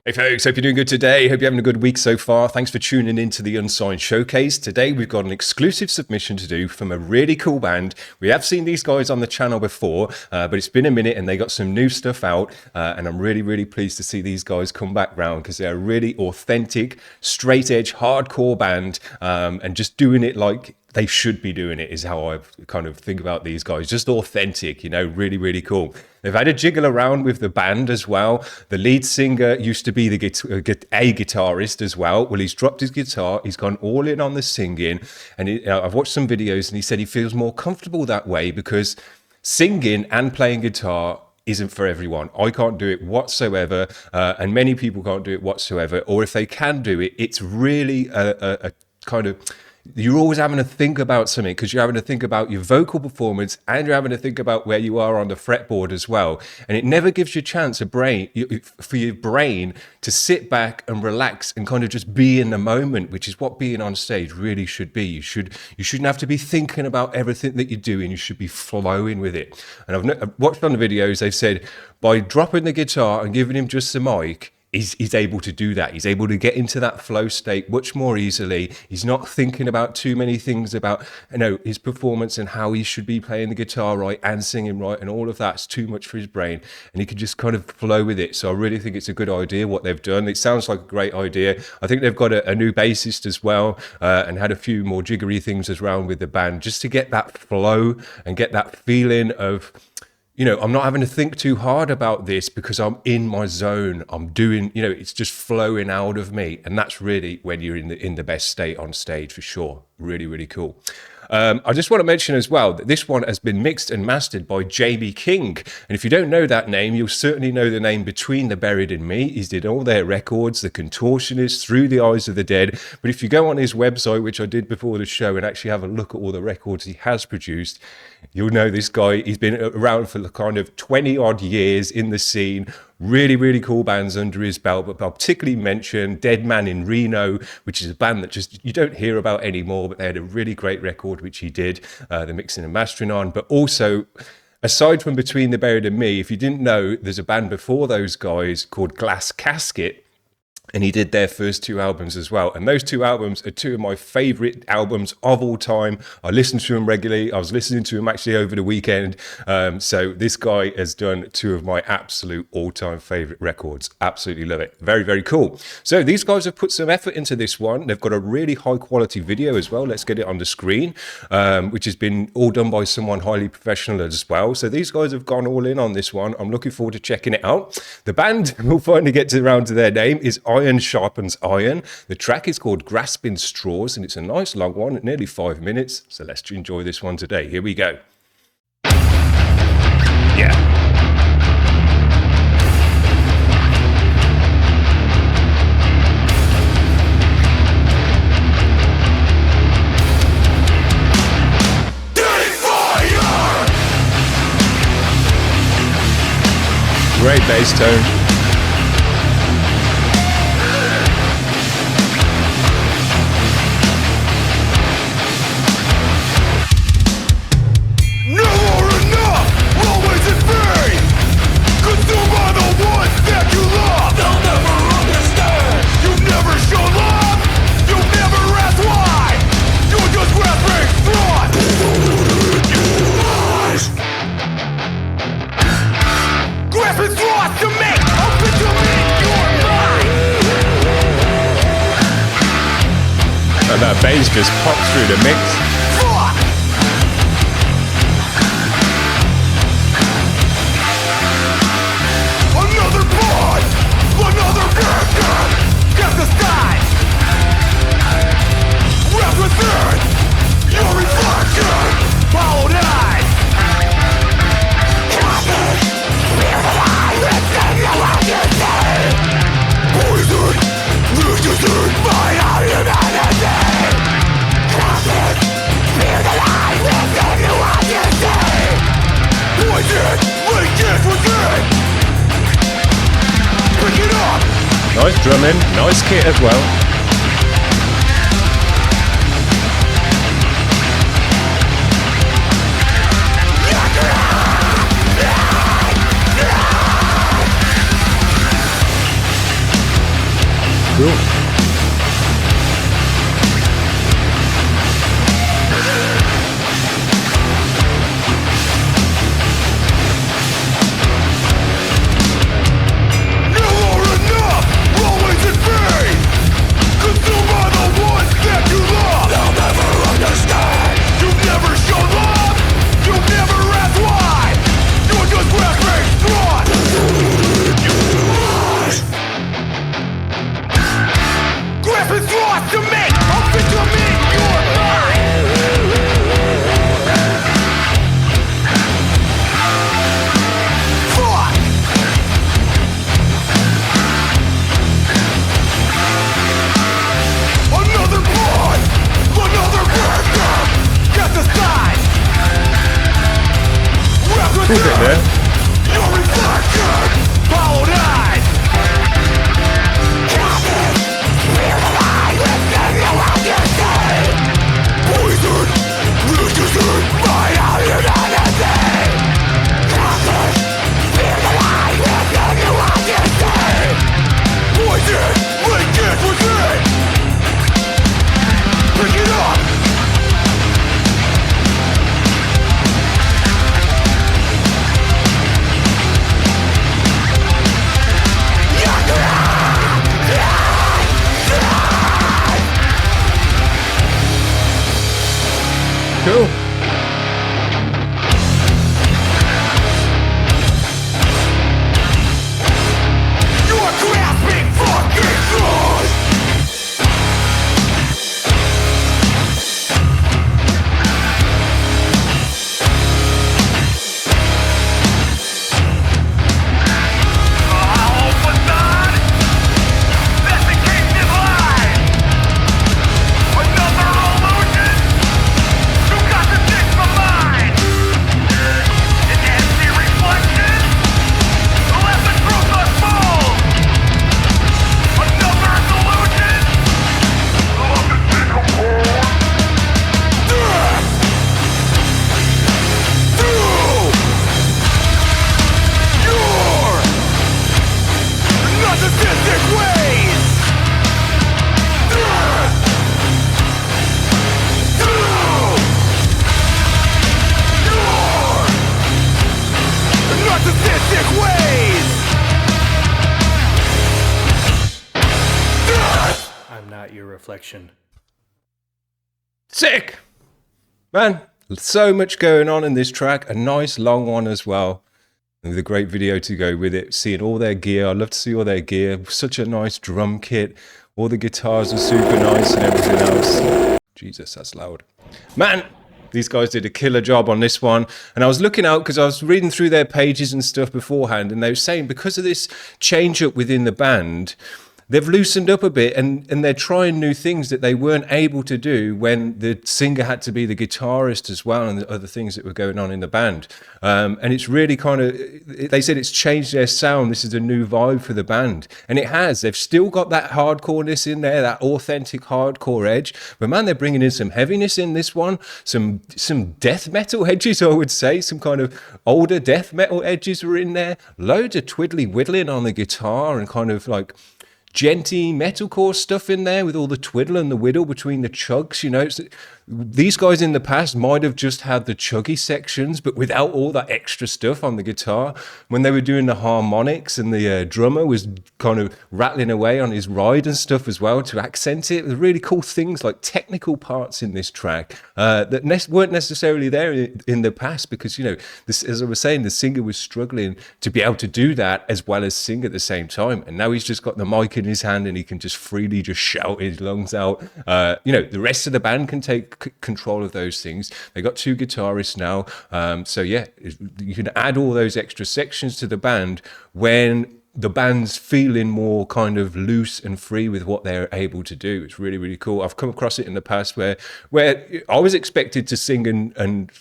Hey folks, hope you're doing good today. Hope you're having a good week so far. Thanks for tuning in to the Unsigned Showcase. Today we've got an exclusive submission to do from a really cool band. We have seen these guys on the channel before, but it's been a minute and they got some new stuff out. And I'm really pleased to see these guys come back round because they're a really authentic, straight edge, hardcore band, and just doing it like they should be doing it is how I kind of think about these guys. Just authentic, you know, really cool. They've had a jiggle around with the band as well. The lead singer used to be a guitarist as well. Well, he's dropped his guitar. He's gone all in on the singing. And I've watched some videos and he said he feels more comfortable that way because singing and playing guitar isn't for everyone. I can't do it whatsoever, and many people can't do it whatsoever. Or if they can do it, it's really a kind of... You're always having to think about something because you're having to think about your vocal performance and you're having to think about where you are on the fretboard as well. And it never gives you a chance for your brain to sit back and relax and kind of just be in the moment, which is what being on stage really should be. You shouldn't have to be thinking about everything that you're doing. You should be flowing with it. And I've watched on the videos, they've said by dropping the guitar and giving him just the mic, he's able to do that. He's able to get into that flow state much more easily. He's not thinking about too many things about, his performance and how he should be playing the guitar right and singing right, and all of that's too much for his brain, and he can just kind of flow with it. So I really think it's a good idea what they've done. It sounds like a great idea. I think they've got a new bassist as well, and had a few more jiggery things around with the band just to get that flow and get that feeling of, I'm not having to think too hard about this because I'm in my zone. I'm doing, it's just flowing out of me. And that's really when you're in the best state on stage for sure. Really cool. I just want to mention as well that this one has been mixed and mastered by Jamie King. And if you don't know that name, you'll certainly know the name Between the Buried and Me. He's did all their records, The Contortionist, Through the Eyes of the Dead. But if you go on his website, which I did before the show, and actually have a look at all the records he has produced, you'll know this guy. He's been around for the kind of 20 odd years in the scene. Really cool bands under his belt, but I'll particularly mention Dead Man in Reno, which is a band that just you don't hear about anymore, but they had a really great record which he did the mixing and mastering on. But also, aside from Between the Buried and Me, if you didn't know, there's a band before those guys called Glass Casket, and he did their first two albums as well. And those two albums are two of my favorite albums of all time. I listen to them regularly. I was listening to them actually over the weekend. So this guy has done two of my absolute all-time favorite records. Absolutely love it. Very cool. So these guys have put some effort into this one. They've got a really high quality video as well. Let's get it on the screen, which has been all done by someone highly professional as well. So these guys have gone all in on this one. I'm looking forward to checking it out. The band, we'll finally get around to their name, is Sharpens Iron. The track is called Grasping Straws, and it's a nice long one, nearly 5 minutes. So let's enjoy this one today. Here we go. Yeah. Great bass tone. And that bass just pops through the mix. Another pod, another get the sky. Wrapped within your reflection, followed eyes. Poison, resisted by our humanity. Fear the lies within you what you see. Poison, leakage within. Pick it up. Nice drumming, nice kit as well. cool bit there. Your reflection, followed eyes. Poison, registered by humanity. Poison, linked within. Bring it up. Cool. You are grasping fucking good. I'm not your reflection. Sick! Man, so much going on in this track. A nice long one as well. And with a great video to go with it. Seeing all their gear. I love to see all their gear. Such a nice drum kit. All the guitars are super nice and everything else. Jesus, that's loud. Man, these guys did a killer job on this one. And I was looking out because I was reading through their pages and stuff beforehand. And they were saying because of this change up within the band, they've loosened up a bit and they're trying new things that they weren't able to do when the singer had to be the guitarist as well and the other things that were going on in the band. And it's really kind of, they said it's changed their sound. This is a new vibe for the band. And it has. They've still got that hardcoreness in there, that authentic hardcore edge. But man, they're bringing in some heaviness in this one. Some death metal edges, I would say. Some kind of older death metal edges were in there. Loads of twiddly whittling on the guitar and kind of like genty metalcore stuff in there with all the twiddle and the whittle between the chugs, you know. These guys in the past might have just had the chuggy sections, but without all that extra stuff on the guitar. When they were doing the harmonics and the drummer was kind of rattling away on his ride and stuff as well to accent it. There's really cool things like technical parts in this track that weren't necessarily there in the past because, you know, this, as I was saying, the singer was struggling to be able to do that as well as sing at the same time. And now he's just got the mic in his hand and he can just freely just shout his lungs out. You know, the rest of the band can take control of those things. They got two guitarists now. So yeah, you can add all those extra sections to the band when the band's feeling more kind of loose and free with what they're able to do. It's really, really cool. I've come across it in the past where I was expected to sing and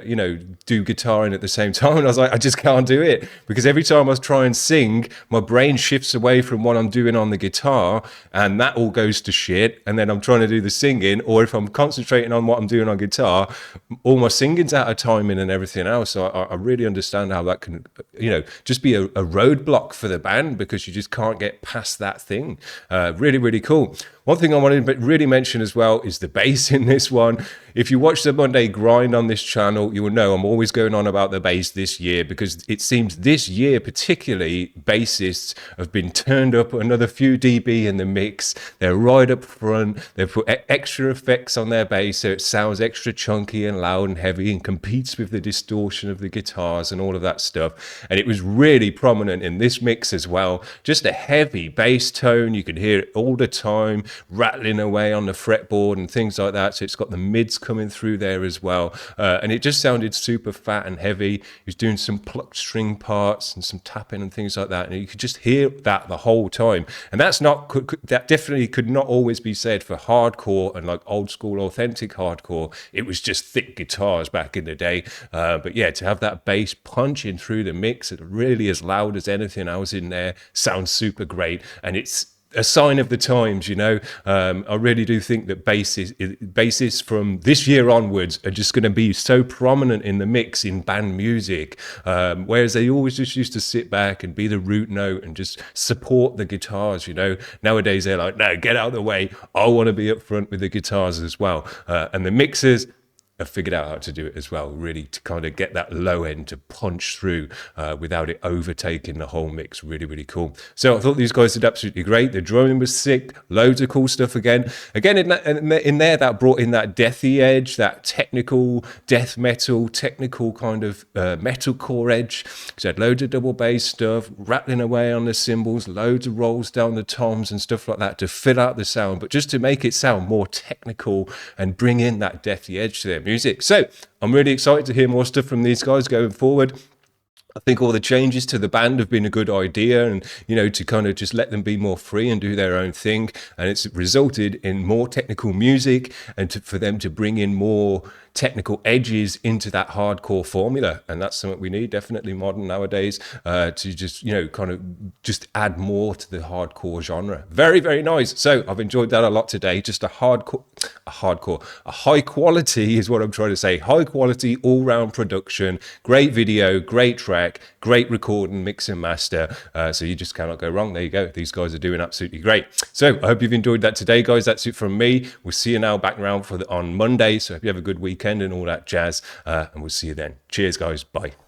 you know, do guitaring at the same time. And I was like, I just can't do it because every time I try and sing, my brain shifts away from what I'm doing on the guitar and that all goes to shit. And then I'm trying to do the singing, or if I'm concentrating on what I'm doing on guitar, all my singing's out of timing and everything else. So I really understand how that can, you know, just be a roadblock for the band because you just can't get past that thing. Really, really cool. One thing I wanted to really mention as well is the bass in this one. If you watch the Monday Grind on this channel, you will know I'm always going on about the bass this year because it seems this year particularly bassists have been turned up another few dB in the mix. They're right up front. They've put extra effects on their bass so it sounds extra chunky and loud and heavy and competes with the distortion of the guitars and all of that stuff. And it was really prominent in this mix as well. Just a heavy bass tone. You could hear it all the time. rattling away on the fretboard and things like that. So it's got the mids coming through there as well. And it just sounded super fat and heavy. He was doing some plucked string parts and some tapping and things like that. And you could just hear that the whole time. And that definitely could not always be said for hardcore and like old school authentic hardcore. It was just thick guitars back in the day. But yeah, to have that bass punching through the mix, it really as loud as anything else in there, sounds super great. And it's a sign of the times, you know. I really do think that bassists from this year onwards are just going to be so prominent in the mix in band music, whereas they always just used to sit back and be the root note and just support the guitars, you know. Nowadays they're like, no, get out of the way, I want to be up front with the guitars as well. And the mixers have figured out how to do it as well, really, to kind of get that low end to punch through without it overtaking the whole mix. Really, really cool. So I thought these guys did absolutely great. The drumming was sick, loads of cool stuff again. Again, in there, that brought in that deathy edge, that technical death metal, technical kind of metalcore edge. So had loads of double bass stuff, rattling away on the cymbals, loads of rolls down the toms and stuff like that to fill out the sound, but just to make it sound more technical and bring in that deathy edge to them music. So I'm really excited to hear more stuff from these guys going forward. I think all the changes to the band have been a good idea, and, you know, to kind of just let them be more free and do their own thing. And it's resulted in more technical music and for them to bring in more technical edges into that hardcore formula. And that's something we need, definitely modern nowadays, to just, you know, kind of just add more to the hardcore genre. Very, very nice. So I've enjoyed that a lot today. Just a high quality is what I'm trying to say. High quality, all round production, great video, great track, great recording, mix and master. So you just cannot go wrong. There you go. These guys are doing absolutely great. So I hope you've enjoyed that today, guys. That's it from me. We'll see you now back around on Monday. So hope you have a good weekend and all that jazz. And we'll see you then. Cheers, guys. Bye.